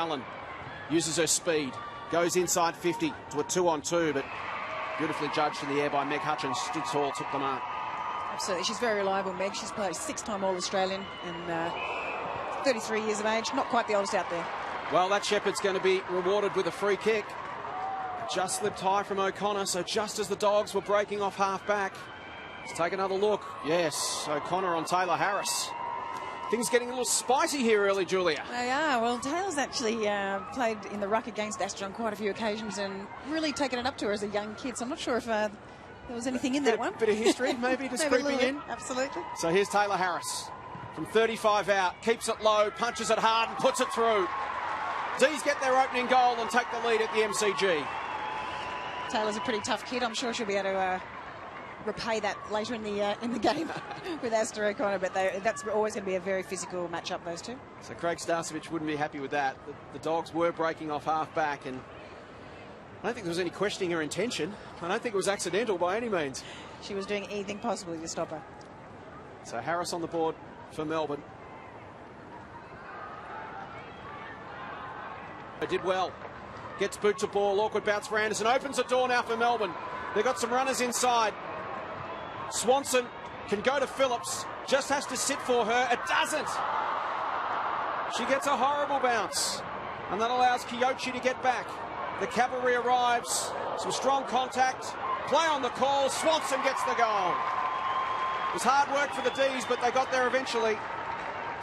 Allen uses her speed, goes inside 50 to a 2-on-2, but beautifully judged in the air by Meg Hutchins. Stood tall, took the mark. Absolutely, she's very reliable, Meg. She's played 6-time All-Australian and 33 years of age. Not quite the oldest out there. Well, that Shepherd's going to be rewarded with a free kick. Just slipped high from O'Connor, so just as the Dogs were breaking off half-back. Let's take another look. Yes, O'Connor on Taylor Harris. Things getting a little spicy here early, Julia. They are. Well, Taylor's actually played in the ruck against Astor on quite a few occasions and really taken it up to her as a young kid. So I'm not sure if there was anything in that one. Bit of history, maybe, just creeping in. Absolutely. So here's Taylor Harris from 35 out, keeps it low, punches it hard and puts it through. D's get their opening goal and take the lead at the MCG. Taylor's a pretty tough kid. I'm sure she'll be able to repay that later in the game with Astor O'Connor, but that's always going to be a very physical matchup, those two. So Craig Starcevich wouldn't be happy with that. The Dogs were breaking off half-back, and I don't think there was any questioning her intention. I don't think it was accidental by any means. She was doing anything possible to stop her. So Harris on the board for Melbourne. They did well. Gets boot to ball, awkward bounce for Anderson. Opens the door now for Melbourne. They've got some runners inside. Swanson can go to Phillips. Just has to sit for her. It doesn't. She gets a horrible bounce. And that allows Kyochi to get back. The cavalry arrives. Some strong contact. Play on the call. Swanson gets the goal. It was hard work for the D's, but they got there eventually.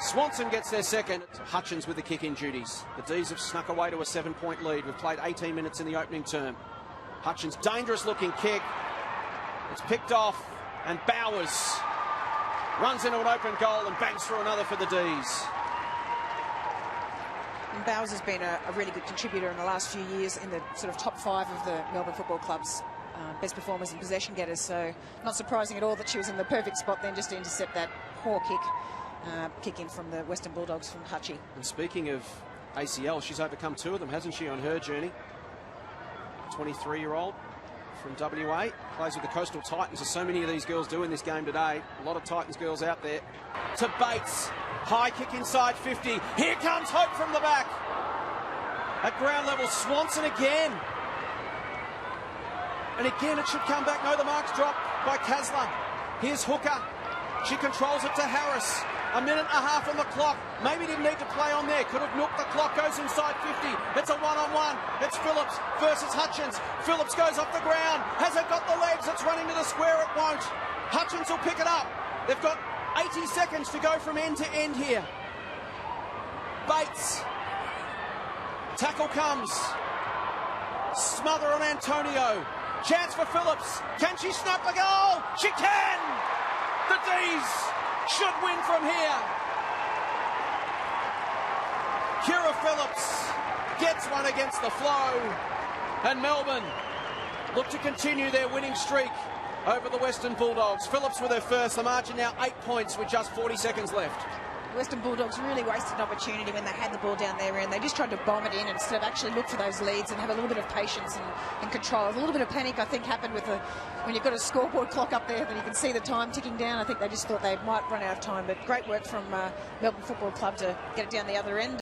Swanson gets their second. Hutchins with the kick-in duties. The D's have snuck away to a 7-point lead. We've played 18 minutes in the opening term. Hutchins, dangerous-looking kick. It's picked off, and Bowers runs into an open goal and bangs through another for the D's. And Bowers has been a really good contributor in the last few years in the sort of top 5 of the Melbourne Football Club's best performers and possession getters, so not surprising at all that she was in the perfect spot then just to intercept that poor kick in from the Western Bulldogs from Hutchie. And speaking of ACL, she's overcome 2 of them, hasn't she, on her journey? 23-year-old from WA, plays with the Coastal Titans, as so many of these girls do in this game today. A lot of Titans girls out there. To Bates, high kick inside 50. Here comes Hope from the back. At ground level, Swanson again. And again, it should come back. No, the mark's dropped by Kasler. Here's Hooker. She controls it to Harris. A minute and a half on the clock. Maybe didn't need to play on there. Could have milked the clock. Goes inside 50. It's a one-on-one. It's Phillips versus Hutchins. Phillips goes off the ground. Has it got the legs? It's running to the square. It won't. Hutchins will pick it up. They've got 80 seconds to go from end to end here. Bates. Tackle comes. Smother on Antonio. Chance for Phillips. Can she snap the goal? She can! The D's should win from here. Kira Phillips gets one against the flow. And Melbourne look to continue their winning streak over the Western Bulldogs. Phillips with her first. The margin now 8 points with just 40 seconds left. The Western Bulldogs really wasted an opportunity when they had the ball down their end. They just tried to bomb it in instead of actually look for those leads and have a little bit of patience and control. A little bit of panic, I think, happened with when you've got a scoreboard clock up there, then you can see the time ticking down. I think they just thought they might run out of time. But great work from Melbourne Football Club to get it down the other end.